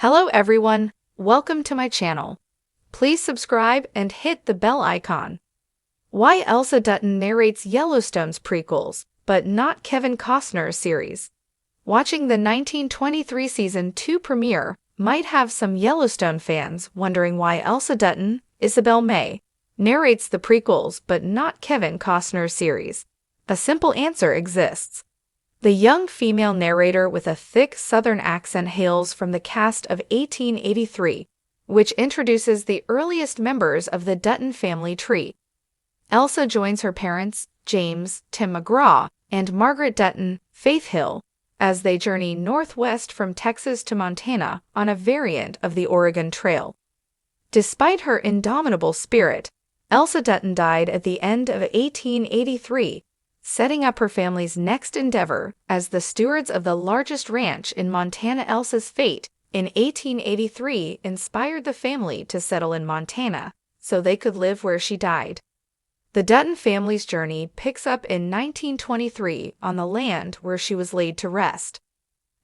Hello everyone, welcome to my channel. Please subscribe and hit the bell icon. Why Elsa Dutton narrates Yellowstone's prequels, but not Kevin Costner's series? Watching the 1923 Season 2 premiere might have some Yellowstone fans wondering why Elsa Dutton, Isabel May, narrates the prequels but not Kevin Costner's series. A simple answer exists. The young female narrator with a thick Southern accent hails from the cast of 1883, which introduces the earliest members of the Dutton family tree. Elsa joins her parents, James, Tim McGraw, and Margaret Dutton, Faith Hill, as they journey northwest from Texas to Montana on a variant of the Oregon Trail. Despite her indomitable spirit, Elsa Dutton died at the end of 1883, setting up her family's next endeavor as the stewards of the largest ranch in Montana. Elsa's fate in 1883 inspired the family to settle in Montana so they could live where she died. The Dutton family's journey picks up in 1923 on the land where she was laid to rest.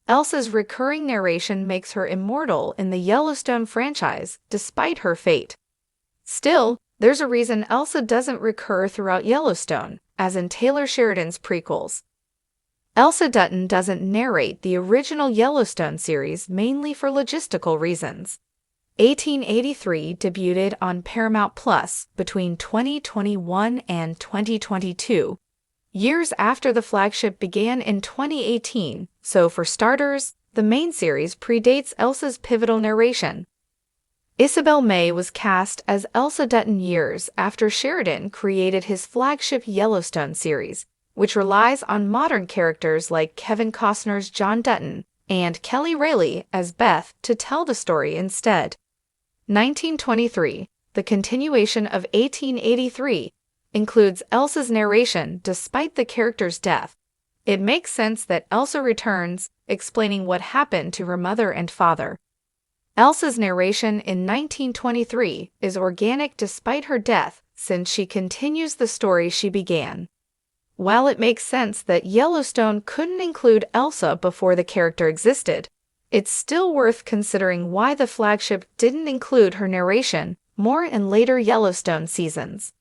Elsa's recurring narration makes her immortal in the Yellowstone franchise despite her fate. Still, there's a reason Elsa doesn't recur throughout Yellowstone, as in Taylor Sheridan's prequels. Elsa Dutton doesn't narrate the original Yellowstone series mainly for logistical reasons. 1883 debuted on Paramount Plus between 2021 and 2022, years after the flagship began in 2018, so for starters, the main series predates Elsa's pivotal narration. Isabel May was cast as Elsa Dutton years after Sheridan created his flagship Yellowstone series, which relies on modern characters like Kevin Costner's John Dutton and Kelly Rayleigh as Beth to tell the story instead. 1923, the continuation of 1883, includes Elsa's narration despite the character's death. It makes sense that Elsa returns, explaining what happened to her mother and father. Elsa's narration in 1923 is organic despite her death since she continues the story she began. While it makes sense that Yellowstone couldn't include Elsa before the character existed, it's still worth considering why the flagship didn't include her narration more in later Yellowstone seasons.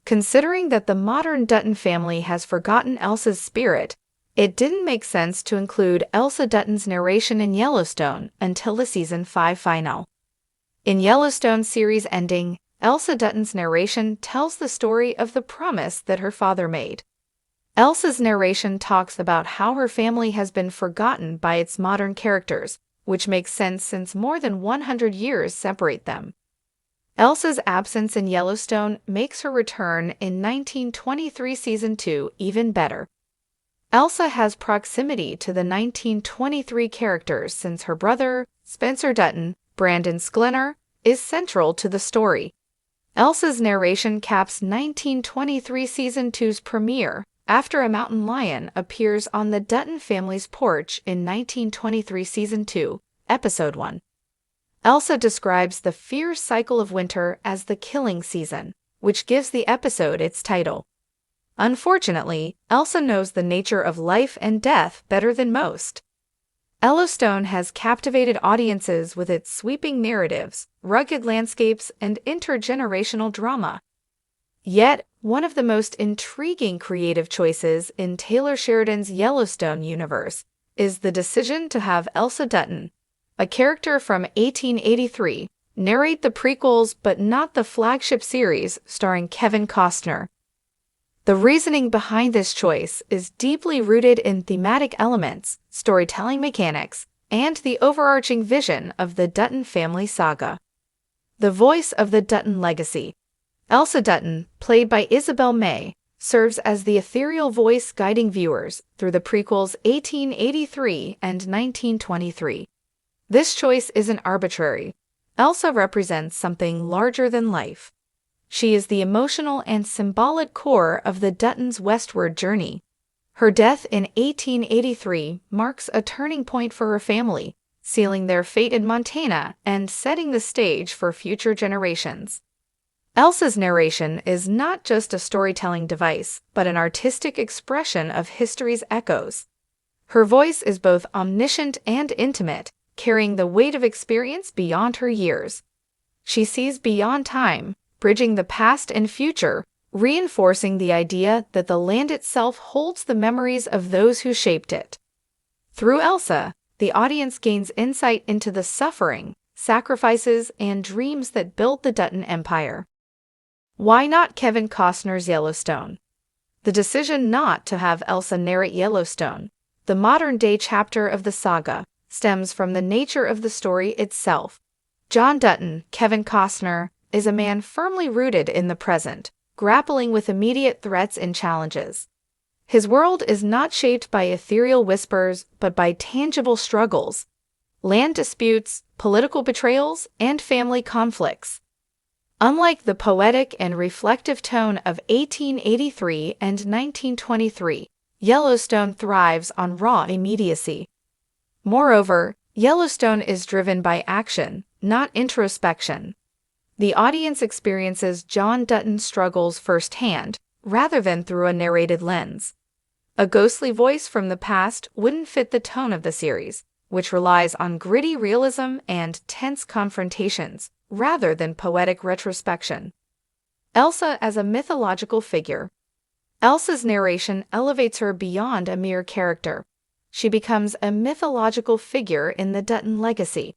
Considering that the modern Dutton family has forgotten Elsa's spirit, it didn't make sense to include Elsa Dutton's narration in Yellowstone until the Season 5 final. In Yellowstone's series ending, Elsa Dutton's narration tells the story of the promise that her father made. Elsa's narration talks about how her family has been forgotten by its modern characters, which makes sense since more than 100 years separate them. Elsa's absence in Yellowstone makes her return in 1923 Season 2 even better. Elsa has proximity to the 1923 characters since her brother, Spencer Dutton, Brandon Sklenar, is central to the story. Elsa's narration caps 1923 Season 2's premiere after a mountain lion appears on the Dutton family's porch in 1923 Season 2, Episode 1. Elsa describes the fierce cycle of winter as the killing season, which gives the episode its title. Unfortunately, Elsa knows the nature of life and death better than most. Yellowstone has captivated audiences with its sweeping narratives, rugged landscapes, and intergenerational drama. Yet, one of the most intriguing creative choices in Taylor Sheridan's Yellowstone universe is the decision to have Elsa Dutton, a character from 1883, narrate the prequels but not the flagship series starring Kevin Costner. The reasoning behind this choice is deeply rooted in thematic elements, storytelling mechanics, and the overarching vision of the Dutton family saga. The voice of the Dutton legacy. Elsa Dutton, played by Isabel May, serves as the ethereal voice guiding viewers through the prequels 1883 and 1923. This choice isn't arbitrary. Elsa represents something larger than life. She is the emotional and symbolic core of the Duttons' westward journey. Her death in 1883 marks a turning point for her family, sealing their fate in Montana and setting the stage for future generations. Elsa's narration is not just a storytelling device, but an artistic expression of history's echoes. Her voice is both omniscient and intimate, carrying the weight of experience beyond her years. She sees beyond time, bridging the past and future, reinforcing the idea that the land itself holds the memories of those who shaped it. Through Elsa, the audience gains insight into the suffering, sacrifices, and dreams that built the Dutton Empire. Why not Kevin Costner's Yellowstone? The decision not to have Elsa narrate Yellowstone, the modern-day chapter of the saga, stems from the nature of the story itself. John Dutton, Kevin Costner, is a man firmly rooted in the present, grappling with immediate threats and challenges. His world is not shaped by ethereal whispers, but by tangible struggles, land disputes, political betrayals, and family conflicts. Unlike the poetic and reflective tone of 1883 and 1923, Yellowstone thrives on raw immediacy. Moreover, Yellowstone is driven by action, not introspection. The audience experiences John Dutton's struggles firsthand, rather than through a narrated lens. A ghostly voice from the past wouldn't fit the tone of the series, which relies on gritty realism and tense confrontations, rather than poetic retrospection. Elsa as a mythological figure. Elsa's narration elevates her beyond a mere character. She becomes a mythological figure in the Dutton legacy.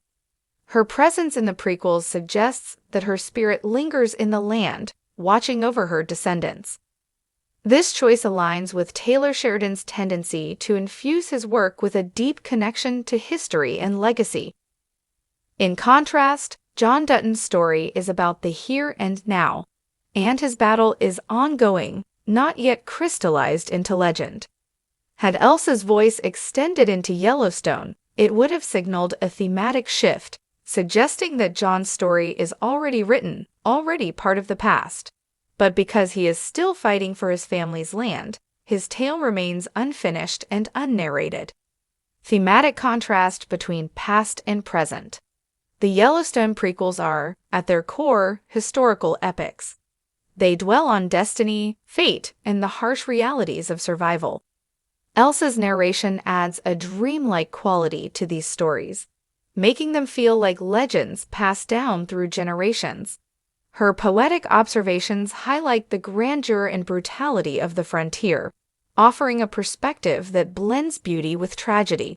Her presence in the prequels suggests that her spirit lingers in the land, watching over her descendants. This choice aligns with Taylor Sheridan's tendency to infuse his work with a deep connection to history and legacy. In contrast, John Dutton's story is about the here and now, and his battle is ongoing, not yet crystallized into legend. Had Elsa's voice extended into Yellowstone, it would have signaled a thematic shift, suggesting that John's story is already written, already part of the past. But because he is still fighting for his family's land, his tale remains unfinished and unnarrated. Thematic contrast between past and present. The Yellowstone prequels are, at their core, historical epics. They dwell on destiny, fate, and the harsh realities of survival. Elsa's narration adds a dreamlike quality to these stories, making them feel like legends passed down through generations. Her poetic observations highlight the grandeur and brutality of the frontier, offering a perspective that blends beauty with tragedy.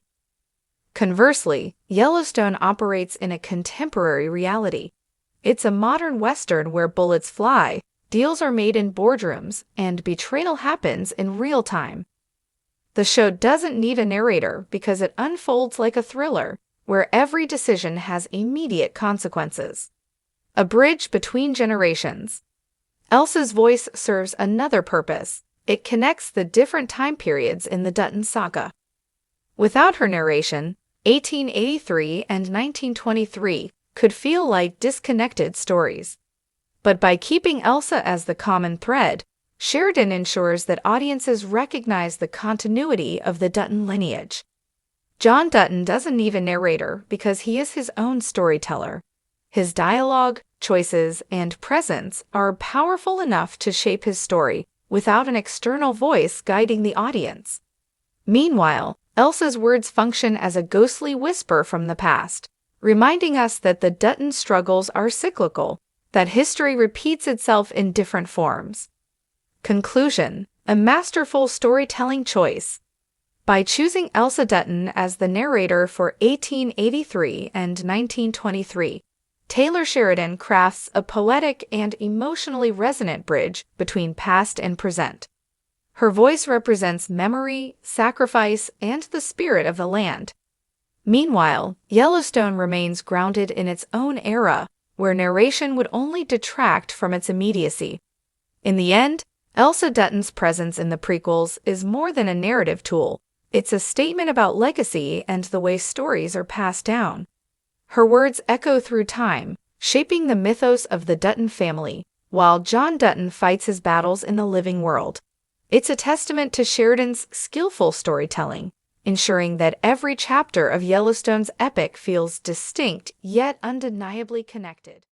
Conversely, Yellowstone operates in a contemporary reality. It's a modern Western where bullets fly, deals are made in boardrooms, and betrayal happens in real time. The show doesn't need a narrator because it unfolds like a thriller, where every decision has immediate consequences. A bridge between generations. Elsa's voice serves another purpose. It connects the different time periods in the Dutton saga. Without her narration, 1883 and 1923 could feel like disconnected stories. But by keeping Elsa as the common thread, Sheridan ensures that audiences recognize the continuity of the Dutton lineage. John Dutton doesn't need a narrator because he is his own storyteller. His dialogue, choices, and presence are powerful enough to shape his story without an external voice guiding the audience. Meanwhile, Elsa's words function as a ghostly whisper from the past, reminding us that the Dutton struggles are cyclical, that history repeats itself in different forms. Conclusion: a masterful storytelling choice. By choosing Elsa Dutton as the narrator for 1883 and 1923, Taylor Sheridan crafts a poetic and emotionally resonant bridge between past and present. Her voice represents memory, sacrifice, and the spirit of the land. Meanwhile, Yellowstone remains grounded in its own era, where narration would only detract from its immediacy. In the end, Elsa Dutton's presence in the prequels is more than a narrative tool. It's a statement about legacy and the way stories are passed down. Her words echo through time, shaping the mythos of the Dutton family, while John Dutton fights his battles in the living world. It's a testament to Sheridan's skillful storytelling, ensuring that every chapter of Yellowstone's epic feels distinct yet undeniably connected.